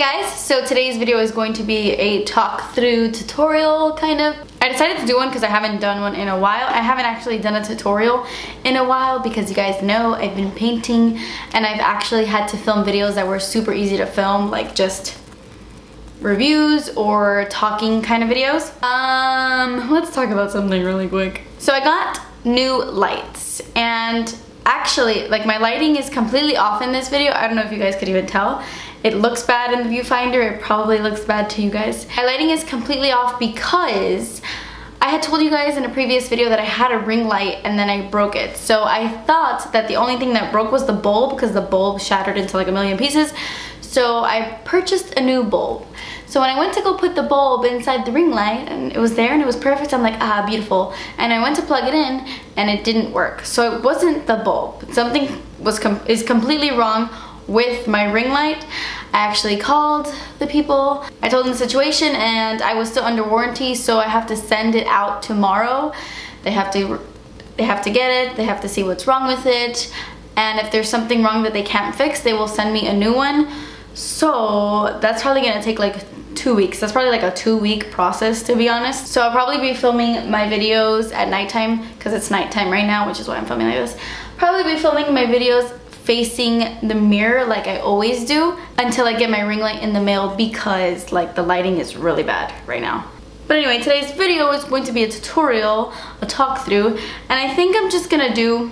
guys, so today's video is going to be a talk through tutorial kind of. I decided to do one because I haven't done one in a while. I haven't actually done a tutorial in a while because you guys know I've been painting and I've actually had to film videos that were super easy to film, like just reviews or talking kind of videos. Let's talk about something really quick. So I got new lights and actually like my lighting is completely off in this video. I don't know if you guys could even tell. It looks bad in the viewfinder. It probably looks bad to you guys. My lighting is completely off because I had told you guys in a previous video that I had a ring light and then I broke it. So I thought that the only thing that broke was the bulb because the bulb shattered into like a million pieces. So I purchased a new bulb. So when I went to go put the bulb inside the ring light and it was there and it was perfect, I'm like, ah, beautiful. And I went to plug it in and it didn't work. So it wasn't the bulb. Something is completely wrong with my ring light. I actually called the people. I told them the situation and I was still under warranty, so I have to send it out tomorrow. They have to get it, they have to see what's wrong with it, and if there's something wrong that they can't fix, they will send me a new one. So that's probably gonna take like 2 weeks. That's probably like a 2-week process, to be honest. So I'll probably be filming my videos at nighttime because it's nighttime right now, which is why I'm filming like this. Probably be filming my videos facing the mirror like I always do until I get my ring light in the mail because like the lighting is really bad right now. But anyway, today's video is going to be a tutorial, a talk through, and I think I'm just gonna do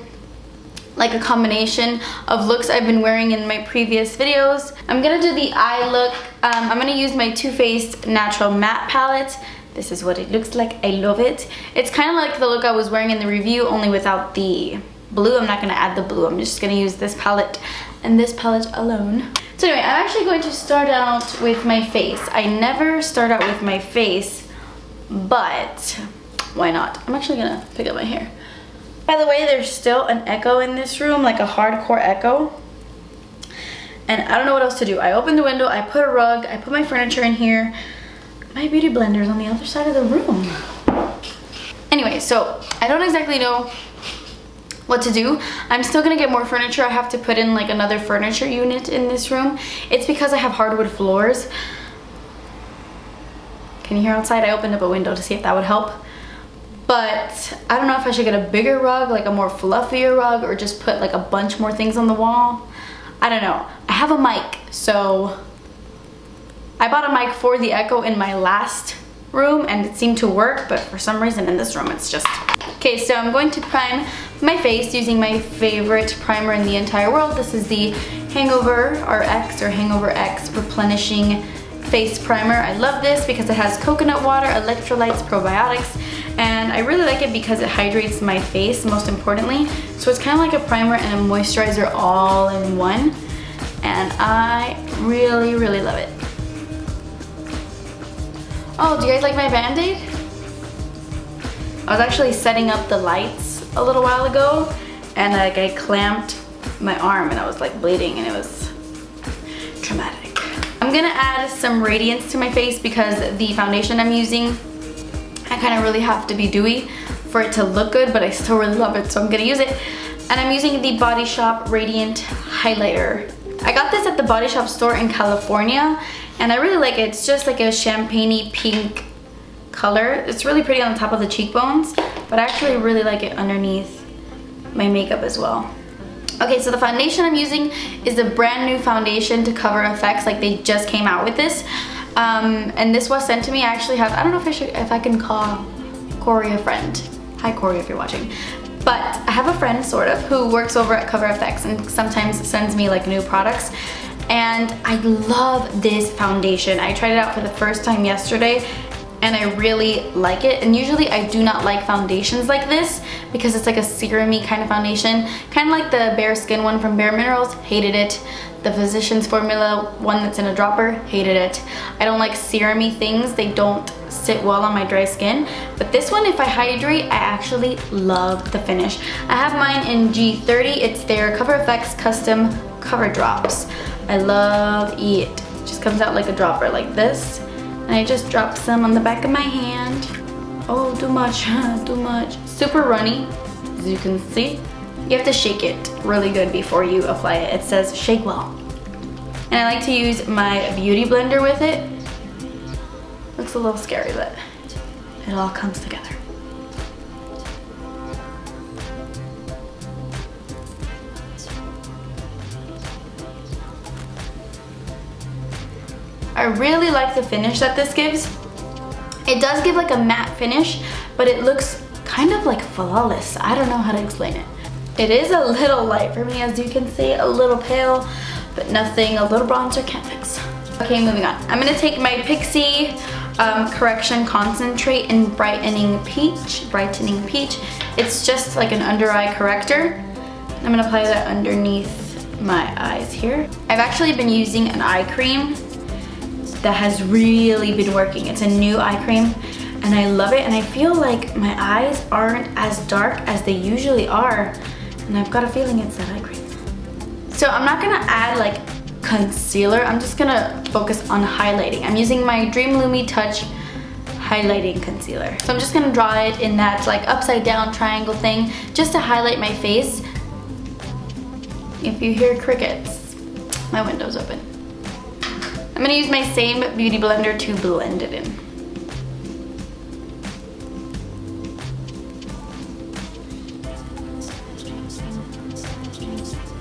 like a combination of looks I've been wearing in my previous videos. I'm gonna do the eye look. I'm gonna use my Too Faced Natural Matte Palette. This is what it looks like. I love it. It's kind of like the look I was wearing in the review, only without the blue. I'm not gonna add the blue. I'm just gonna use this palette and this palette alone. So anyway, I'm actually going to start out with my face. I never start out with my face, but why not? I'm actually gonna pick up my hair. By the way, there's still an echo in this room, like a hardcore echo. And I don't know what else to do. I opened the window, I put a rug, I put my furniture in here. My beauty blender is on the other side of the room. Anyway, so I don't exactly know what to do. I'm still gonna get more furniture. I have to put in like another furniture unit in this room. It's because I have hardwood floors. Can you hear outside? I opened up a window to see if that would help. But I don't know if I should get a bigger rug, like a more fluffier rug, or just put like a bunch more things on the wall. I don't know. I have a mic, so I bought a mic for the echo in my last room and it seemed to work, but for some reason in this room it's just... Okay, so I'm going to prime my face using my favorite primer in the entire world. This is the HangoverRX or HangoverX Replenishing Face Primer. I love this because it has coconut water, electrolytes, probiotics, and I really like it because it hydrates my face, most importantly. So it's kind of like a primer and a moisturizer all in one, and I really, really love it. Oh, do you guys like my Band-Aid? I was actually setting up the lights a little while ago and like I clamped my arm and I was like bleeding and it was traumatic. I'm gonna add some radiance to my face because the foundation I'm using, I kind of really have to be dewy for it to look good, but I still really love it, so I'm gonna use it. And I'm using the Body Shop Radiant Highlighter. I got this at the Body Shop store in California and I really like it. It's just like a champagne-y pink color. It's really pretty on the top of the cheekbones, but I actually really like it underneath my makeup as well. Okay, so the foundation I'm using is a brand new foundation to Cover FX. Like they just came out with this. And this was sent to me. I actually have, I don't know if I can call Corey a friend. Hi Corey if you're watching. But I have a friend sort of who works over at Cover FX and sometimes sends me like new products. And I love this foundation. I tried it out for the first time yesterday and I really like it. And usually I do not like foundations like this because it's like a serum-y kind of foundation, kind of like the Bare Skin one from Bare Minerals. Hated it. The Physicians Formula one that's in a dropper, hated it. I don't like serum-y things. They don't sit well on my dry skin. But this one, if I hydrate, I actually love the finish. I have mine in G30. It's their Cover FX Custom Cover Drops. I love it. It just comes out like a dropper like this. And I just drop some on the back of my hand. Oh, too much, too much. Super runny, as you can see. You have to shake it really good before you apply it. It says shake well. And I like to use my beauty blender with it. Looks a little scary, but it all comes together. I really like the finish that this gives. It does give like a matte finish, but it looks kind of like flawless. I don't know how to explain it. It is a little light for me, as you can see, a little pale, but nothing a little bronzer can't fix. Okay, moving on. I'm gonna take my Pixi Correction Concentrate in Brightening Peach. It's just like an under eye corrector. I'm gonna apply that underneath my eyes here. I've actually been using an eye cream that has really been working. It's a new eye cream and I love it, and I feel like my eyes aren't as dark as they usually are, and I've got a feeling it's that eye cream. So I'm not gonna add like concealer, I'm just gonna focus on highlighting. I'm using my Dream Lumi Touch highlighting concealer. So I'm just gonna draw it in that like upside down triangle thing just to highlight my face. If you hear crickets, my window's open. I'm gonna use my same beauty blender to blend it in.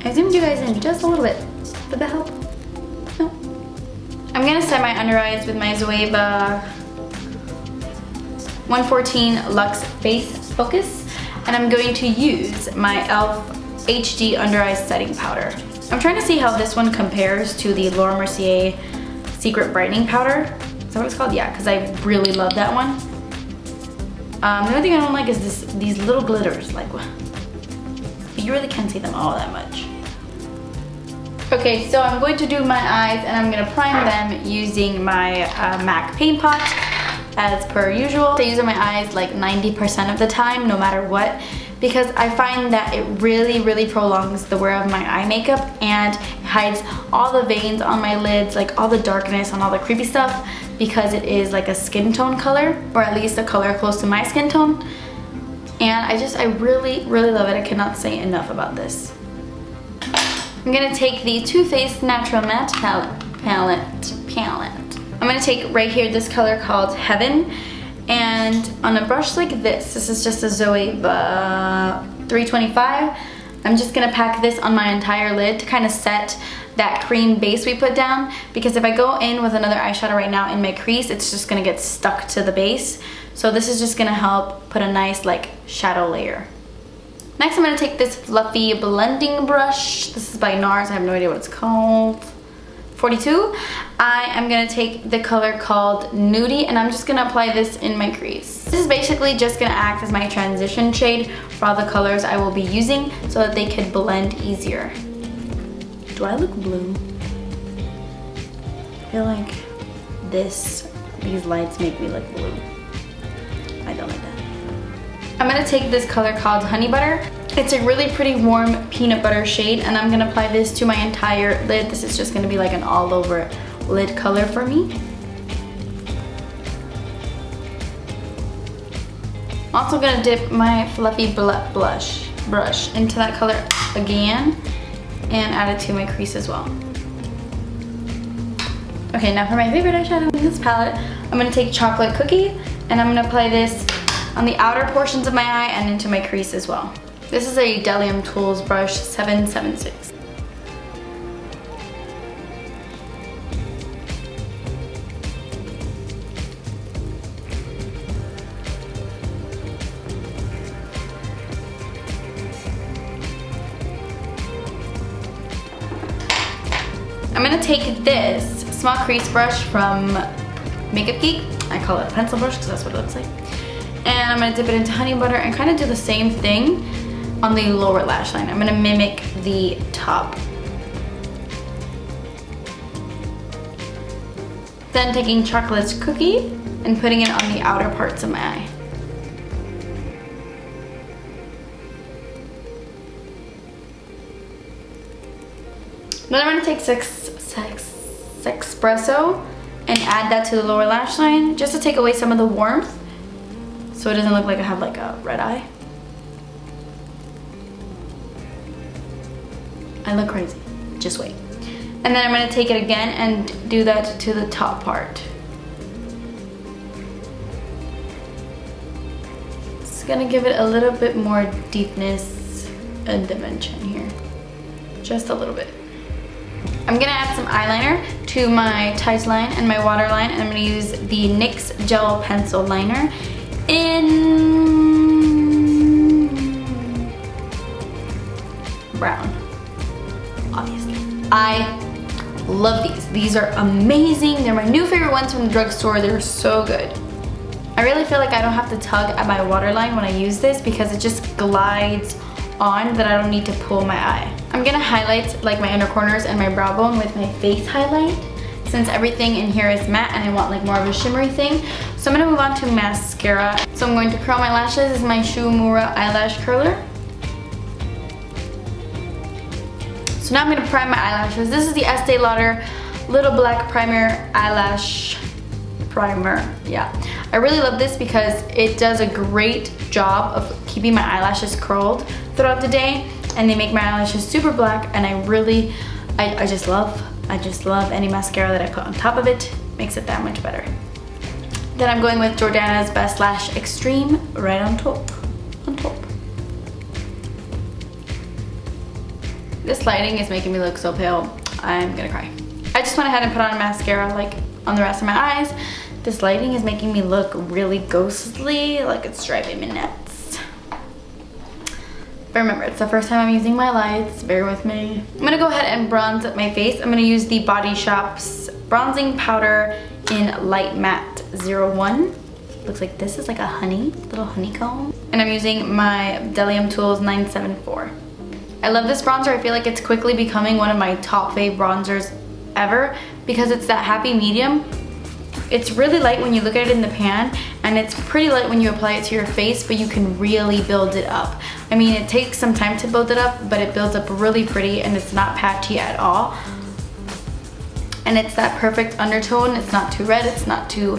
I zoomed you guys in just a little bit. Did that help? No. I'm gonna set my under eyes with my Zoeva 114 Luxe Face Focus, and I'm going to use my e.l.f. HD Under Eye Setting Powder. I'm trying to see how this one compares to the Laura Mercier Secret Brightening Powder. Is that what it's called? Yeah, because I really love that one. The only thing I don't like is these little glitters. Like, you really can't see them all that much. Okay, so I'm going to do my eyes, and I'm gonna prime them using my MAC Paint Pot, as per usual. I use it on my eyes like 90% of the time, no matter what, because I find that it really prolongs the wear of my eye makeup and hides all the veins on my lids, like all the darkness and all the creepy stuff, because it is like a skin tone color, or at least a color close to my skin tone. And I really love it. I cannot say enough about this. I'm gonna take the Too Faced Natural Matte palette. I'm gonna take right here this color called Heaven, and on a brush like this is just a Zoeva 325, I'm just gonna pack this on my entire lid to kind of set that cream base we put down, because if I go in with another eyeshadow right now in my crease, it's just gonna get stuck to the base. So this is just gonna help put a nice like shadow layer. Next, I'm gonna take this fluffy blending brush. This is by NARS, I have no idea what it's called. 42. I am gonna take the color called Nudie, and I'm just gonna apply this in my crease. This is basically just gonna act as my transition shade for all the colors I will be using, so that they could blend easier. Do I look blue? I feel like these lights make me look blue. I don't like that. I'm gonna take this color called Honey Butter. It's a really pretty warm peanut butter shade, and I'm gonna apply this to my entire lid. This is just gonna be like an all over lid color for me. I'm also gonna dip my fluffy brush into that color again and add it to my crease as well. Okay, now for my favorite eyeshadow in this palette, I'm gonna take Chocolate Cookie, and I'm gonna apply this on the outer portions of my eye and into my crease as well. This is a Delium Tools brush 776. I'm gonna take this small crease brush from Makeup Geek. I call it a pencil brush because that's what it looks like. And I'm gonna dip it into honey butter and kind of do the same thing on the lower lash line. I'm gonna mimic the top. Then taking Chocolate Cookie and putting it on the outer parts of my eye. Then I'm gonna take Espresso and add that to the lower lash line just to take away some of the warmth, so it doesn't look like I have like a red eye. I look crazy, just wait. And then I'm gonna take it again and do that to the top part. It's gonna give it a little bit more deepness and dimension here. Just a little bit. I'm gonna add some eyeliner to my tight line and my waterline, and I'm gonna use the NYX Gel Pencil Liner in brown, obviously. I love these. These are amazing. They're my new favorite ones from the drugstore. They're so good. I really feel like I don't have to tug at my waterline when I use this because it just glides on, that I don't need to pull my eye. I'm gonna highlight like my inner corners and my brow bone with my face highlight, since everything in here is matte and I want like more of a shimmery thing. So I'm gonna move on to mascara. So I'm going to curl my lashes. This is my Shumura eyelash curler. So now I'm gonna prime my eyelashes. This is the Estee Lauder Little Black Primer Eyelash Primer. Yeah, I really love this because it does a great job of keeping my eyelashes curled throughout the day, and they make my eyelashes super black, and I just love any mascara that I put on top of it. Makes it that much better. Then I'm going with Jordana's Best Lash Extreme right on top. This lighting is making me look so pale. I'm gonna cry. I just went ahead and put on a mascara like on the rest of my eyes. This lighting is making me look really ghostly, like it's driving me nuts. But remember, it's the first time I'm using my lights, bear with me. I'm gonna go ahead and bronze my face. I'm gonna use the Body Shop's bronzing powder in Light Matte 01. Looks like this is like a little honeycomb. And I'm using my Delium Tools 974. I love this bronzer. I feel like it's quickly becoming one of my top fave bronzers ever because it's that happy medium. It's really light when you look at it in the pan, and it's pretty light when you apply it to your face, but you can really build it up. I mean, it takes some time to build it up, but it builds up really pretty, and it's not patchy at all. And it's that perfect undertone. It's not too red, it's not too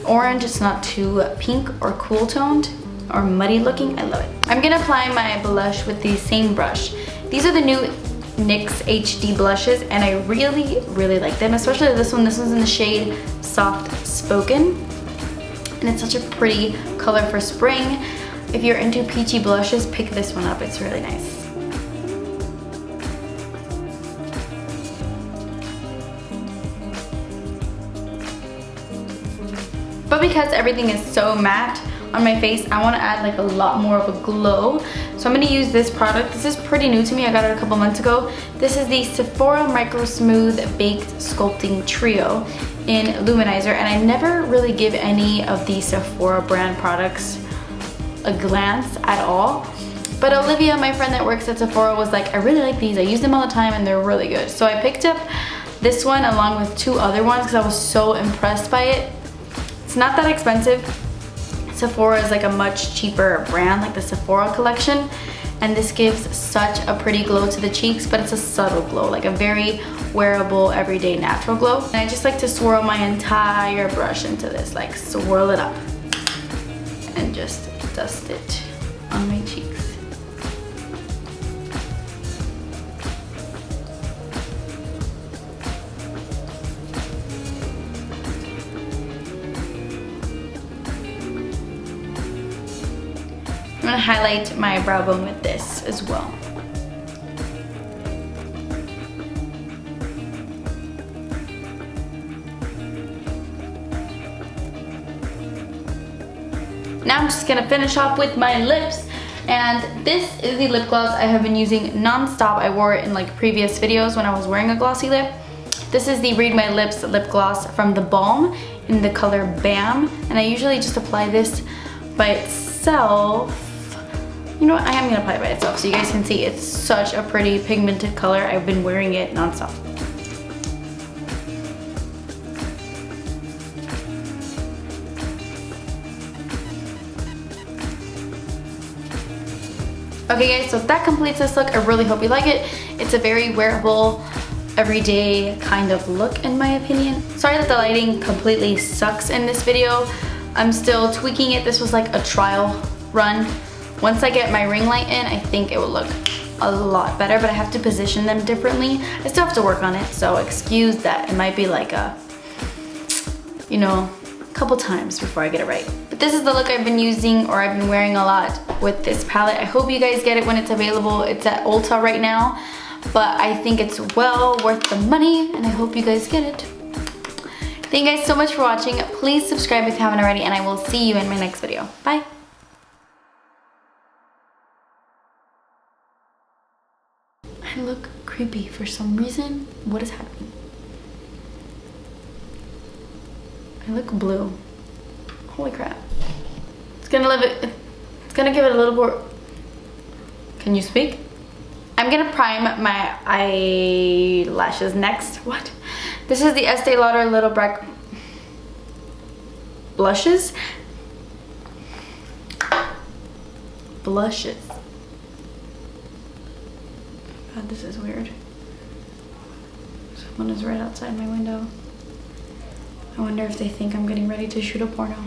orange, it's not too pink or cool toned or muddy looking. I love it. I'm gonna apply my blush with the same brush. These are the new NYX HD blushes, and I really like them, especially this one. This one's in the shade Soft Spoken, and it's such a pretty color for spring. If you're into peachy blushes, pick this one up. It's really nice. But because everything is so matte on my face, I want to add like a lot more of a glow. So I'm going to use this product. This is pretty new to me. I got it a couple months ago. This is the Sephora Micro Smooth Baked Sculpting Trio in Luminizer, and I never really give any of the Sephora brand products a glance at all. But Olivia, my friend that works at Sephora, was like, I really like these. I use them all the time and they're really good. So I picked up this one along with two other ones because I was so impressed by it. It's not that expensive. Sephora is like a much cheaper brand, like the Sephora collection, and this gives such a pretty glow to the cheeks, but it's a subtle glow, like a very wearable, everyday, natural glow. And I just like to swirl my entire brush into this, like swirl it up and just dust it on my cheeks. I'm gonna highlight my brow bone with this as well. Now I'm just gonna finish off with my lips, and this is the lip gloss I have been using non-stop. I wore it in like previous videos when I was wearing a glossy lip. This is the Read My Lips lip gloss from the Balm in the color Bam, and I usually just apply this by itself. You know what, I am gonna apply it by itself so you guys can see it's such a pretty pigmented color. I've been wearing it non-stop. Okay guys, so that completes this look. I really hope you like it. It's a very wearable, everyday kind of look in my opinion. Sorry that the lighting completely sucks in this video. I'm still tweaking it. This was like a trial run. Once I get my ring light in, I think it will look a lot better, but I have to position them differently. I still have to work on it, so excuse that. It might be like a, you know, a couple times before I get it right. But this is the look I've been using, or I've been wearing a lot with this palette. I hope you guys get it when it's available. It's at Ulta right now, but I think it's well worth the money, and I hope you guys get it. Thank you guys so much for watching. Please subscribe if you haven't already, and I will see you in my next video. Bye. I look creepy for some reason. What is happening? I look blue. Holy crap. It's gonna give it a little more. Can you speak? I'm gonna prime my eyelashes next. What? This is the Estee Lauder Little Black Blushes. Blushes. God, this is weird. Someone is right outside my window. I wonder if they think I'm getting ready to shoot a porno.